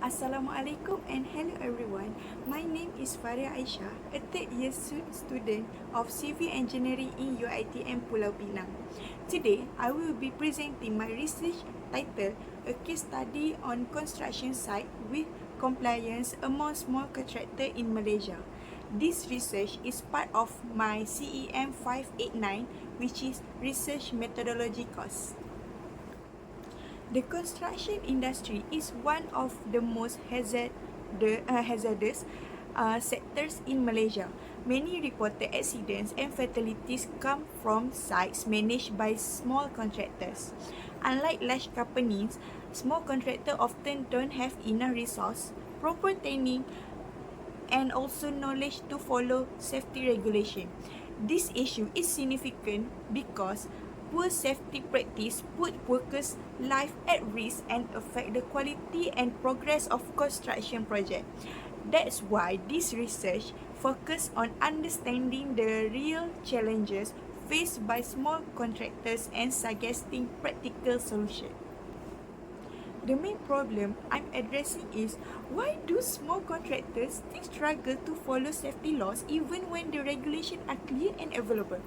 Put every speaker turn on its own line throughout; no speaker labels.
Assalamualaikum and hello everyone. My name is Faria Aisyah, a third year student of Civil Engineering in UiTM Pulau Pinang. Today, I will be presenting my research titled A Case Study on Construction Site with Compliance Among Small Contractors in Malaysia. This research is part of my CEM 589, which is Research Methodology course. The construction industry is one of the most hazardous sectors in Malaysia. Many reported accidents and fatalities come from sites managed by small contractors. Unlike large companies, small contractors often don't have enough resource, proper training, and also knowledge to follow safety regulation. This issue is significant because poor safety practice put workers' life at risk and affect the quality and progress of construction project. That's why this research focus on understanding the real challenges faced by small contractors and suggesting practical solutions. The main problem I'm addressing is why do small contractors still struggle to follow safety laws even when the regulations are clear and available?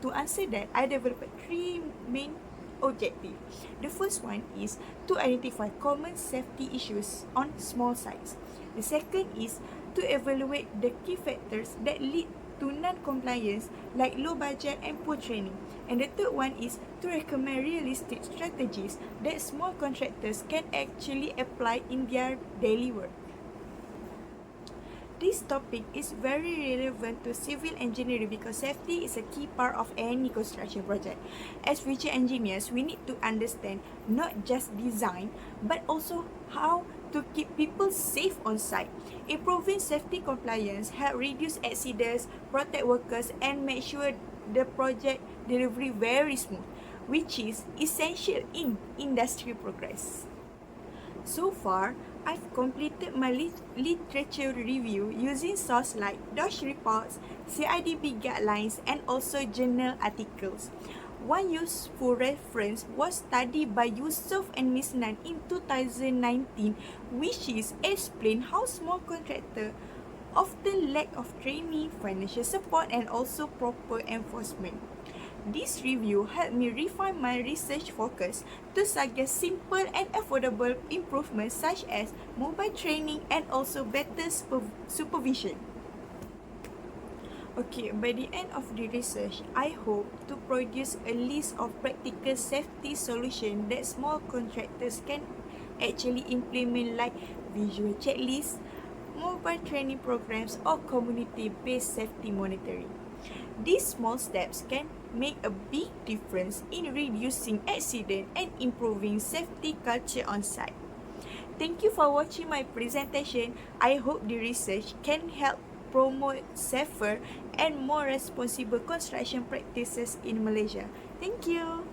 To answer that, I developed three main objectives. The first one is to identify common safety issues on small sites. The second is to evaluate the key factors that lead to non-compliance like low budget and poor training. And the third one is to recommend realistic strategies that small contractors can actually apply in their daily work. This topic is very relevant to civil engineering because safety is a key part of any construction project. As future engineers, we need to understand not just design but also how to keep people safe on site. Improving safety compliance help reduce accidents, protect workers, and make sure the project delivery very smooth, which is essential in industry progress. So far, I've completed my literature review using sources like DOSH reports, CIDP guidelines, and also journal articles. One useful reference was studied by Yusuf and Misnan in 2019, which is explain how small contractors often lack of training, financial support, and also proper enforcement. This review helped me refine my research focus to suggest simple and affordable improvements such as mobile training and also better supervision. Okay, by the end of the research, I hope to produce a list of practical safety solutions that small contractors can actually implement, like visual checklists, mobile training programs, or community-based safety monitoring. These small steps can make a big difference in reducing accidents and improving safety culture on site. Thank you for watching my presentation. I hope the research can help promote safer and more responsible construction practices in Malaysia. Thank you.